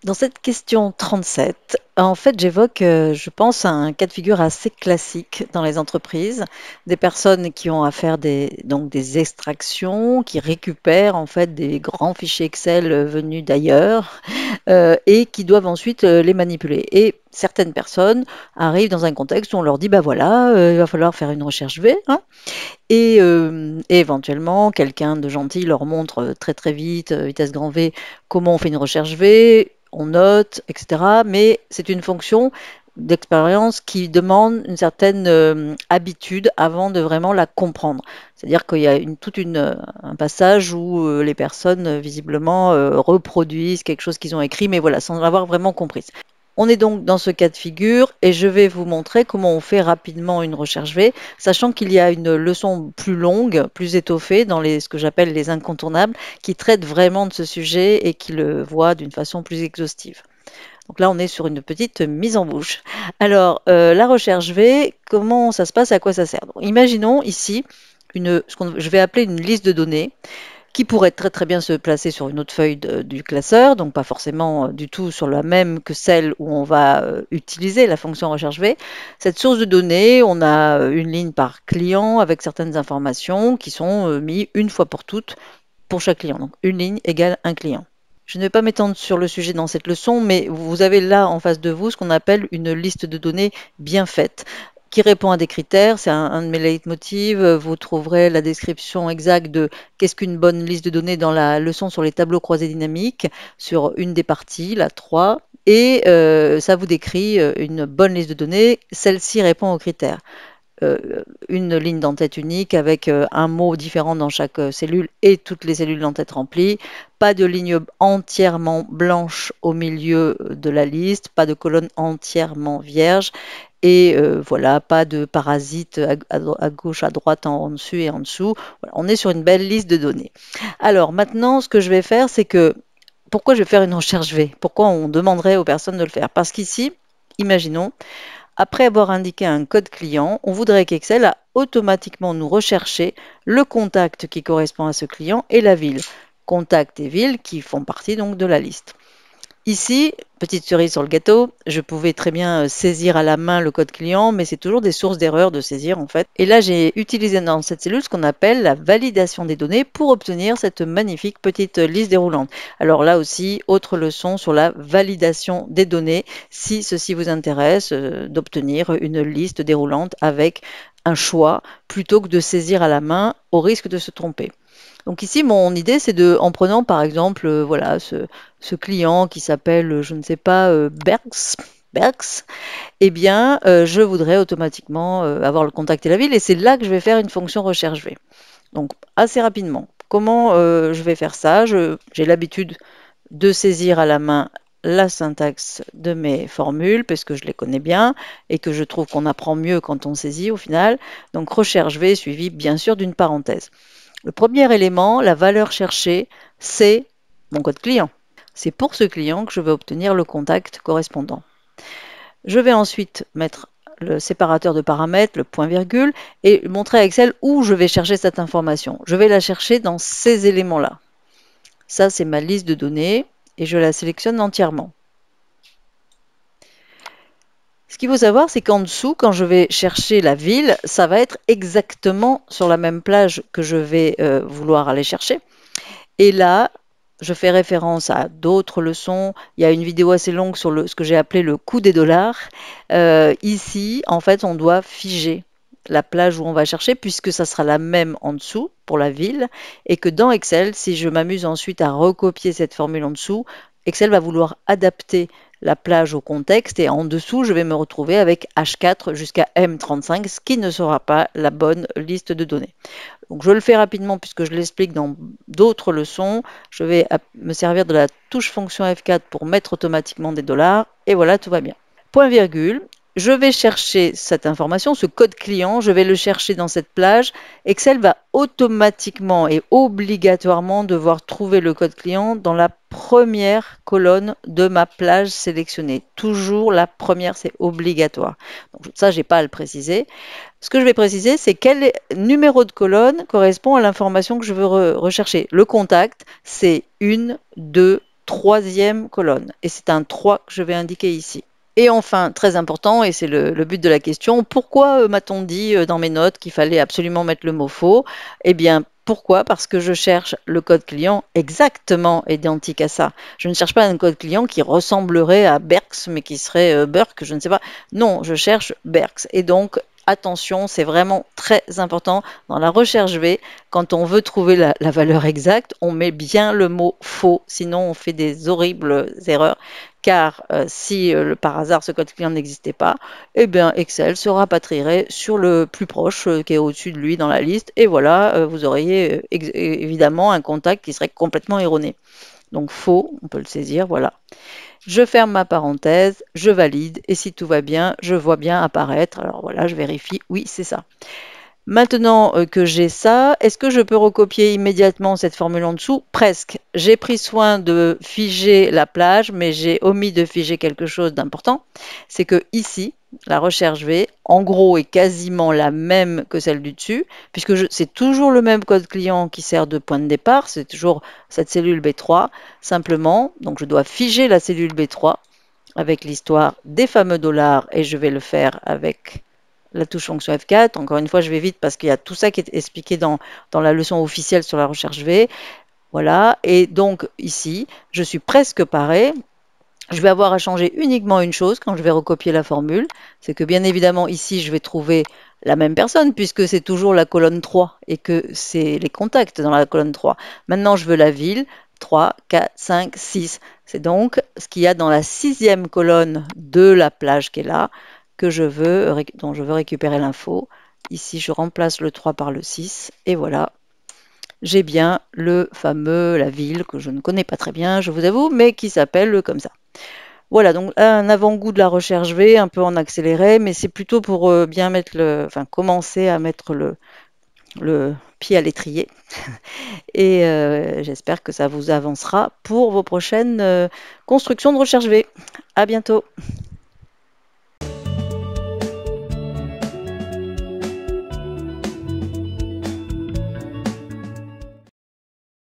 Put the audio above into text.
Dans cette question 37, en fait, j'évoque, je pense, un cas de figure assez classique dans les entreprises, des personnes qui ont à faire donc des extractions, qui récupèrent en fait des grands fichiers Excel venus d'ailleurs et qui doivent ensuite les manipuler. Et certaines personnes arrivent dans un contexte où on leur dit, bah voilà, il va falloir faire une recherche V, hein, et éventuellement, quelqu'un de gentil leur montre très très vite, vitesse grand V, comment on fait une recherche V, on note, etc. Mais c'est une fonction d'expérience qui demande une certaine habitude avant de vraiment la comprendre. C'est-à-dire qu'il y a un passage où les personnes visiblement reproduisent quelque chose qu'ils ont écrit, mais voilà, sans l'avoir vraiment compris. On est donc dans ce cas de figure et je vais vous montrer comment on fait rapidement une recherche V, sachant qu'il y a une leçon plus longue, plus étoffée dans ce que j'appelle les incontournables, qui traite vraiment de ce sujet et qui le voit d'une façon plus exhaustive. Donc là, on est sur une petite mise en bouche. Alors, la recherche V, comment ça se passe, à quoi ça sert? Donc, imaginons ici je vais appeler une liste de données qui pourrait très très bien se placer sur une autre feuille du classeur, donc pas forcément du tout sur la même que celle où on va utiliser la fonction recherche V. Cette source de données, on a une ligne par client avec certaines informations qui sont mises une fois pour toutes pour chaque client. Donc une ligne égale un client. Je ne vais pas m'étendre sur le sujet dans cette leçon, mais vous avez là en face de vous ce qu'on appelle une liste de données bien faite qui répond à des critères. C'est un de mes leitmotivs. Vous trouverez la description exacte de qu'est-ce qu'une bonne liste de données dans la leçon sur les tableaux croisés dynamiques, sur une des parties, la 3. Et ça vous décrit une bonne liste de données. Celle-ci répond aux critères. Une ligne d'entête unique avec un mot différent dans chaque cellule et toutes les cellules d'entête remplies, pas de ligne entièrement blanche au milieu de la liste, pas de colonne entièrement vierge, et voilà, pas de parasites à gauche, à droite, en dessus et en dessous. Voilà, on est sur une belle liste de données. Alors maintenant, ce que je vais faire, c'est que, pourquoi je vais faire une recherche V? Pourquoi on demanderait aux personnes de le faire? Parce qu'ici, imaginons, après avoir indiqué un code client, on voudrait qu'Excel a automatiquement nous rechercher le contact qui correspond à ce client et la ville. Contact et ville qui font partie donc de la liste. Ici, petite cerise sur le gâteau, je pouvais très bien saisir à la main le code client, mais c'est toujours des sources d'erreurs de saisir en fait. Et là, j'ai utilisé dans cette cellule ce qu'on appelle la validation des données pour obtenir cette magnifique petite liste déroulante. Alors là aussi, autre leçon sur la validation des données, si ceci vous intéresse, d'obtenir une liste déroulante avec un choix plutôt que de saisir à la main au risque de se tromper. Donc ici, mon idée, c'est en prenant par exemple, voilà, ce client qui s'appelle, je ne sais pas, Berks, eh bien, je voudrais automatiquement avoir le contact et la ville, et c'est là que je vais faire une fonction recherche V. Donc, assez rapidement, comment je vais faire ça? J'ai l'habitude de saisir à la main la syntaxe de mes formules, parce que je les connais bien, et que je trouve qu'on apprend mieux quand on saisit au final. Donc, recherche V suivi bien sûr d'une parenthèse. Le premier élément, la valeur cherchée, c'est mon code client. C'est pour ce client que je vais obtenir le contact correspondant. Je vais ensuite mettre le séparateur de paramètres, le point-virgule, et montrer à Excel où je vais chercher cette information. Je vais la chercher dans ces éléments-là. Ça, c'est ma liste de données et je la sélectionne entièrement. Ce qu'il faut savoir, c'est qu'en dessous, quand je vais chercher la ville, ça va être exactement sur la même plage que je vais vouloir aller chercher. Et là, je fais référence à d'autres leçons. Il y a une vidéo assez longue sur ce que j'ai appelé le coût des dollars. Ici, en fait, on doit figer la plage où on va chercher, puisque ça sera la même en dessous pour la ville, et que dans Excel, si je m'amuse ensuite à recopier cette formule en dessous, Excel va vouloir adapter la plage au contexte, et en dessous, je vais me retrouver avec H4 jusqu'à M35, ce qui ne sera pas la bonne liste de données. Donc je le fais rapidement puisque je l'explique dans d'autres leçons. Je vais me servir de la touche fonction F4 pour mettre automatiquement des dollars, et voilà, tout va bien. Point virgule, je vais chercher cette information, ce code client, je vais le chercher dans cette plage. Excel va automatiquement et obligatoirement devoir trouver le code client dans la première colonne de ma plage sélectionnée. Toujours la première, c'est obligatoire. Donc ça, je n'ai pas à le préciser. Ce que je vais préciser, c'est quel numéro de colonne correspond à l'information que je veux rechercher. Le contact, c'est 1, 2, troisième colonne. Et c'est un 3 que je vais indiquer ici. Et enfin, très important, et c'est le but de la question, pourquoi m'a-t-on dit dans mes notes qu'il fallait absolument mettre le mot faux? Eh bien, pourquoi? Parce que je cherche le code client exactement identique à ça. Je ne cherche pas un code client qui ressemblerait à Berks, mais qui serait Burke, je ne sais pas. Non, je cherche Berks. Et donc, attention, c'est vraiment très important dans la recherche V. Quand on veut trouver la valeur exacte, on met bien le mot faux, sinon on fait des horribles erreurs. Car si par hasard ce code client n'existait pas, eh bien Excel se rapatrierait sur le plus proche qui est au-dessus de lui dans la liste, et voilà, vous auriez évidemment un contact qui serait complètement erroné. Donc faux, on peut le saisir, voilà. Je ferme ma parenthèse, je valide, et si tout va bien, je vois bien apparaître. Alors voilà, je vérifie, oui, c'est ça. Maintenant que j'ai ça, est-ce que je peux recopier immédiatement cette formule en dessous? Presque. J'ai pris soin de figer la plage, mais j'ai omis de figer quelque chose d'important. C'est que ici, la recherche V, en gros, est quasiment la même que celle du dessus, puisque c'est toujours le même code client qui sert de point de départ, c'est toujours cette cellule B3. Simplement, donc je dois figer la cellule B3 avec l'histoire des fameux dollars, et je vais le faire avec la touche fonction F4. Encore une fois, je vais vite parce qu'il y a tout ça qui est expliqué dans la leçon officielle sur la recherche V. Voilà, et donc ici, je suis presque paré. Je vais avoir à changer uniquement une chose quand je vais recopier la formule, c'est que bien évidemment ici, je vais trouver la même personne puisque c'est toujours la colonne 3 et que c'est les contacts dans la colonne 3. Maintenant, je veux la ville, 3, 4, 5, 6. C'est donc ce qu'il y a dans la sixième colonne de la plage qui est là, dont je veux récupérer l'info. Ici, je remplace le 3 par le 6 et voilà, j'ai bien la ville que je ne connais pas très bien, je vous avoue, mais qui s'appelle comme ça. Voilà, donc un avant-goût de la recherche V, un peu en accéléré, mais c'est plutôt pour bien commencer à mettre le pied à l'étrier. Et j'espère que ça vous avancera pour vos prochaines constructions de recherche V. À bientôt.